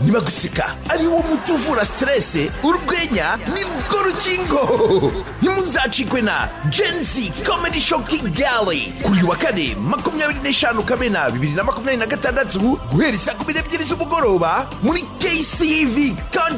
niba guseka ari wo mutuvura stress urwenya nibwo rukingo. Ntimuzacikwe na Gen Z Comedy Show Kigali kuri wa kane 25 Kamena 2026 guhera saa 12 z'umugoroba muri KCV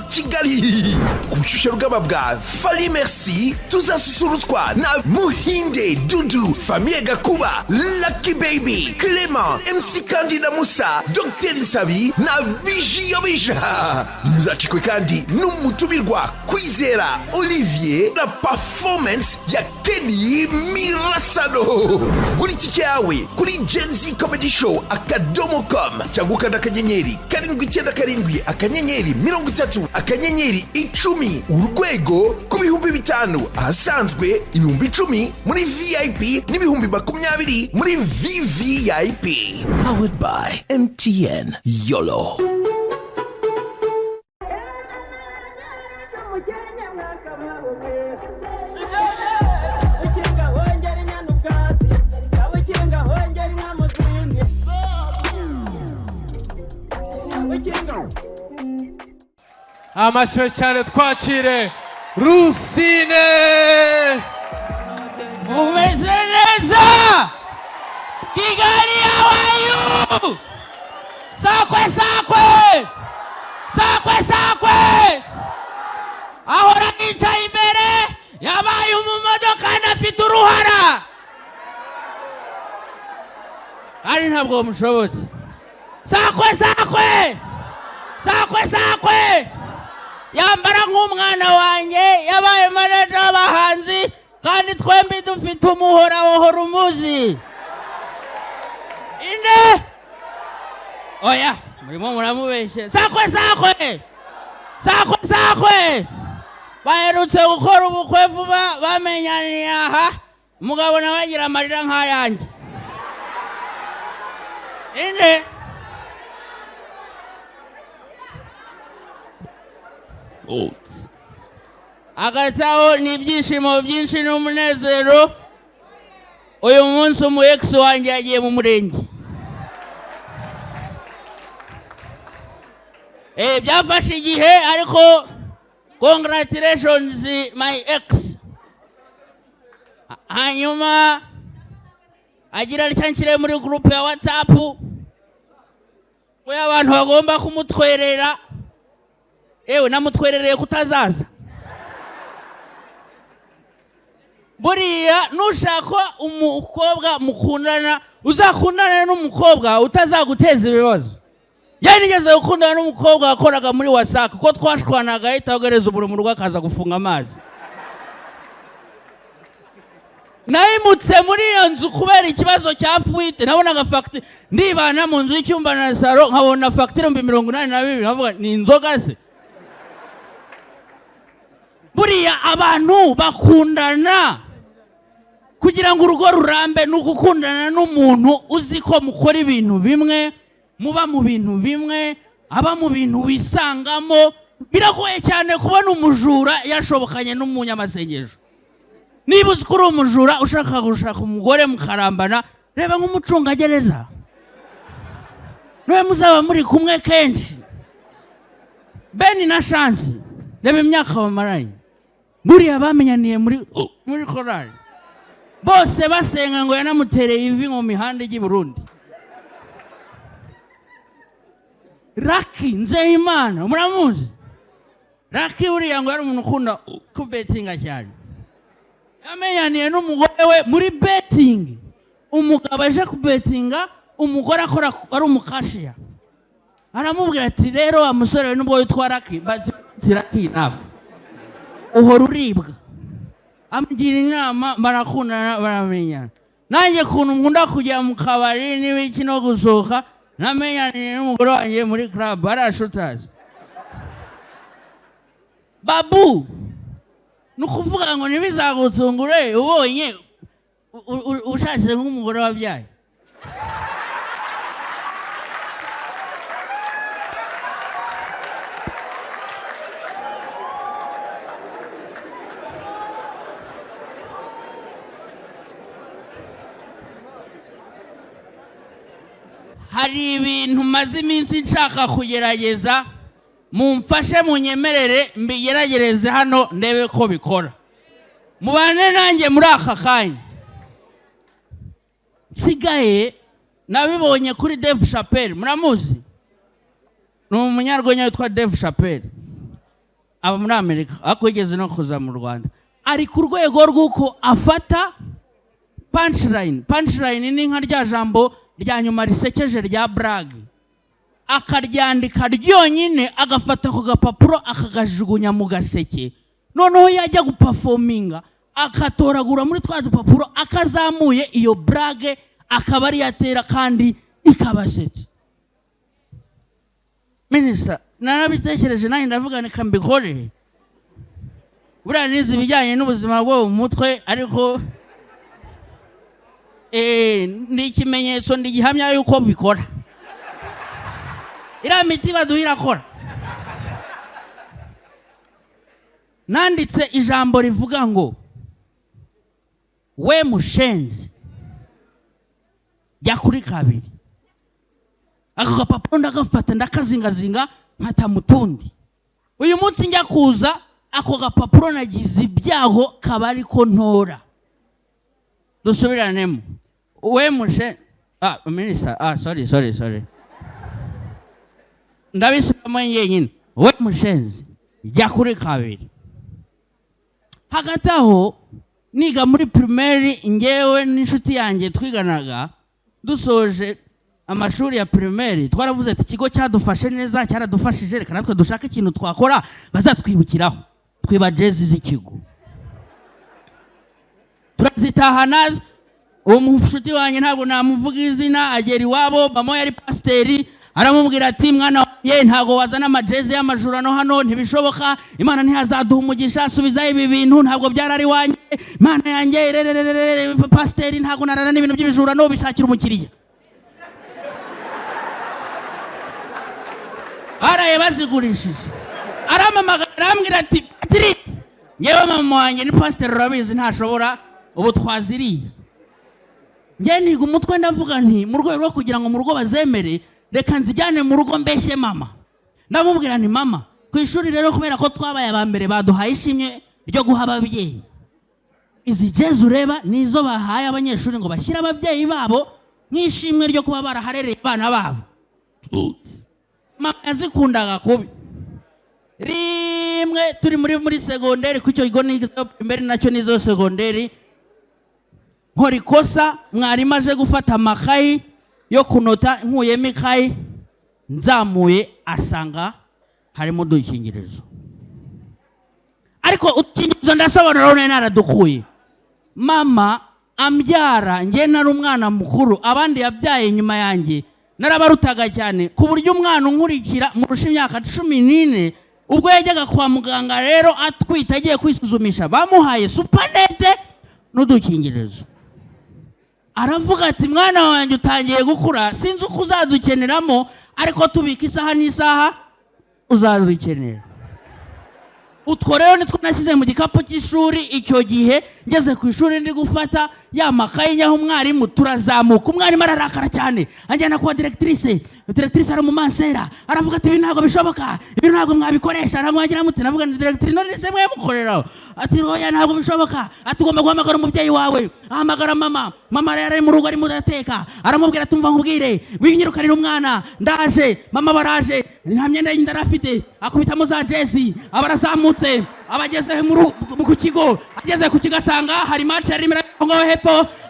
Kigali. Ku bushushe rugamba bwa Fally Merci tuzasusurutswa na Muhinde Dudu, Famille Gakuba, Lucky Baby, Clement, MC Kandida Musa, Dr. Nsabi na Bijio Bija. Muzacikwe kandi n'umutumirwa Kwizera Olivier na performance ya Kenny Mirasano. Gura itike yawe kuri Gen Z Comedy Show akadomo.com cyangwa ukanda akanyenyeri 797 akanyenyeri 30 akanyenyeri 10 urwego ku bihumbi 5 ahasanzwe ibihumbi 10 muri VIP n'ibihumbi 20 muri VVIP. Powered by MTN YOLO. Amashyo cyane twakire Rusine. Umeze neza Kigali awayu sakwe sakwe sakwe sakwe ahora yicaye imbere yabaye umumodoka nafite uruhara ari ntabwo mushobotse sakwe sakwe sakwe sakwe yambara nk'umwana wanjye yabaye manager w'abahanzi kandi twembi dufite umuhora wohora umuzi inde oya murimo muramubeshye sakwe sakwe sakwe sakwe baherutse gukora ubukwe vuba bamenyaniye aha umugabo nawe agira amarira nk'ayanjye inde agataho ni ibyishimo byinshi n'umunezero. Uyu munsi umu ex wanjye yagiye mu murenge. Byafashe igihe ariko congratulations my ex. Hanyuma agira icyankire muri group ya WhatsApp ko abantu bagomba kumutwerera. Namutwerereye kutazaza. Buriya nushaka umukobwa mukundana uzakundana n'umukobwa utazaguteza ibibazo. Nigeze gukundana n'umukobwa wakoraga muri WhatsApp ko twashwanaga ahita ogereza uburo mu rugo akaza gufunga amazi. Naimutse muri iyo nzu kubera ikibazo cya fuite nabonaga facture ndibana mu nzu y'icyumba na saro nkabona facture 182 navuga ni inzoga se. Buriya abantu bakundana kugira ngo urugo rurambe n'ugukundana n'umuntu uzi ko mukora ibintu bimwe, muba mu bintu bimwe, aba mu bintu wisangamo. Biragoye cyane kubona umujura yashobokanye n'umunyamasengesho. Niba uzi ko uri umujura ushaka gushaka umugore mukarambana, reba nk'umucungagereza niwe muzaba muri kumwe kenshi. Beni na Chance reba imyaka bamaranye, buriya bamenyaniye muri korali, bose basenga ngo yanamutereye ivi mu mihanda y'u Burundi. Lucky Nzeyimana muramuzi? Lucky buriya ngo yari umuntu ukunda kubetinga cyane. Yamenyaniye n'umugore we muri betting. Umugabo aje kubetinga, umugore akora ari umukashiya. Aramubwira ati rero wa musore we nubwo witwa Lucky Lucky enough uhora uribwa. Amugira inama barakundana baramenyana. Nanjye kuntu nkunda kujya mu kabari n'ibiki no gusohoka namenyaniye n'umugore wanjye muri club barashutaza. Babu nukuvuga ngo ntibizagutungure ubonye ushatse nk'umugore wabyaye. Hari ibintu maze iminsi nshaka kugerageza mumfashe munyemerere mbigeragereze hano ndebe ko bikora mubane nanjye muri aka kanya nsigaye nabibonye kuri Dave Chappelle muramuzi ni umunyarwenya witwa Dave Chappelle aba muri Amerika akwigeze no kuza mu Rwanda ari ku rwego rw'uko afata punchline ni nka rya jambo rya nyuma risekeje rya brag akaryandika ryonyine agafata ku gapapuro akagajugunya mu gaseke noneho yajya guperforminga akatoragura muri twa dupapuro akazamuye iyo brag akaba ari yatera kandi ikabasetsa Minister narabitekereje nayo ndavuga ni kambikore buriya nizi bijyanye n'ubuzima bwo mu mutwe ariko ni ikimenyetso ndi gihamya yuko bikora iriya miti baduhira kora nanditse ijambo rivuga ngo we mushenzi jya kuri kabiri ako gapapuro ndagafata ndakazingazinga nkatamutundi uyu munsi njya kuza ako gapapuro nagize ibyago kaba ariko ntora dusubiranemo we mushenzi Minister sorry ndabisubiramo yenyine we mushenzi jya kuri kabiri hagati aho niga muri primaire ngewe n'inshuti yanjye twiganaga dusoje amashuri ya primaire twaravuze ati ikigo cyadufashe neza cyaradufashije reka natwe dushaka ikintu twakora bazatwibukiraho twiba jezi z'ikigo turazitahana uwo mushuti wanjye ntabwo namuvuga izina agera iwabo mama yari pasiteri aramubwira ati mwana wanjye ntabwo wazana amajezi y'amajurano hano ntibishoboka Imana ntihazaduha umugisha subizayo ibi bintu ntabwo byarari wanjye Imana yanjye pasiteri ntabwo narana n'ibintu by'ibijurano bishakira umukiriya araye bazigurishije aramamagara arambwira ati Patrick ngewe mama wanjye ni pasiteri urabizi ntashobora ubu twaziriye nge niga umutwe ndavuga nti mu rwego rwo kugira ngo mu rugo bazemere reka nzijyane mu rugo mbeshye mama ndamubwira nti mama ku ishuri rero kubera ko twabaye abambere baduhaye ishimwe ryo guha ababyeyi izi jezi ureba nizo bahaye abanyeshuri ngo bashyire ababyeyi babo nk'ishimwe ryo kuba baraharereye abana babo mama yazikundaga kubi rimwe turi muri segonderi ku cyo kigo niga primaire nacyo nizo segonderi nkora ikosa mwarimu aje gufata amakayi yo kunota nkuyemo ikayi nzamuye asanga harimo udukingirizo ariko udukingirizo ndasobanura none naradukuye mama ambyara nge nari umwana mukuru abandi yabyaye nyuma yanjye narabarutaga cyane ku buryo umwana unkurikira murusha imyaka 14 ubwo yajyaga kwa muganga rero atwita agiye kwisuzumisha bamuhaye supanete n'udukingirizo aravuga ati mwana wanjye utangiye gukura sinzi uko uzadukeneramo ariko tubika isaha n'isaha uzadukenera utwo rero nitwo nashyize mu gikapu cy'ishuri icyo gihe ngeze ku ishuri ndi gufata ya makayi nyaho umwarimu turazamuka umwarimu ararakara cyane anjyana kwa directrice aramumansera aravuga ati ibi ntabwo bishoboka ibi ntabwo mwabikoresha ntabwo mwagira muti navuga ni directrice none se mwe mukoreraho ati oya ntabwo bishoboka ati ugomba guhamagara umubyeyi wawe ahamagara mama rero ari mu rugo ari mudateka aramubwira ati umva nkubwire winyirukanira umwana ndaje mama baraje nta myenda y'inda arafite akubitamo za jezi abarazamutse abageze ku kigo ageze ku kigo asanga hari match yari ngaho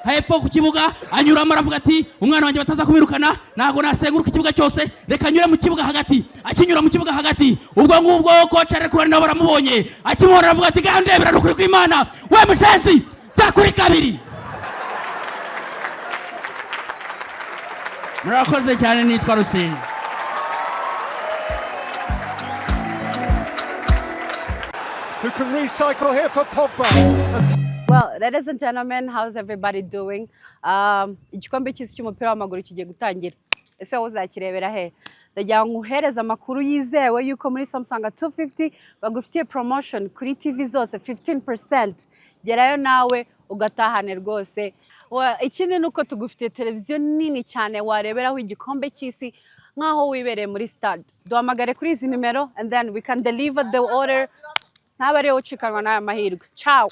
hepfo ku kibuga anyuramo aravuga ati umwana wanjye bataza kumwirukana ntabwo nasenguruka ikibuga cyose reka nyure mu kibuga hagati akinyura mu kibuga hagati ubwo ngubwo coach ari kurana nabo baramubonye akimubona aravuga ati gandebera n'ukuri kw'Imana we mushenzi jya kuri kabiri murakoze cyane nitwa Rusine who can recycle here for Pogba. Well, ladies and gentlemen, how's everybody doing? Igikombe cy'isi cy'umupira w'amaguru kigiye gutangira. Ese wowe uzakirebera he? Ndagira ngo uhereze amakuru yizewe yuko muri Samsung 250 bagufitiye promotion kuri TV zose 15%. Gerayo nawe ugatahane rwose. Ikindi nuko tugufitiye televiziyo nini cyane wareberaho igikombe cy'isi nk'aho wibereye muri stade. Duhamagare kuri izi nimero and then we can deliver the order. Ntaba ariyo ucikanwa n'aya mahirwe. Ciao.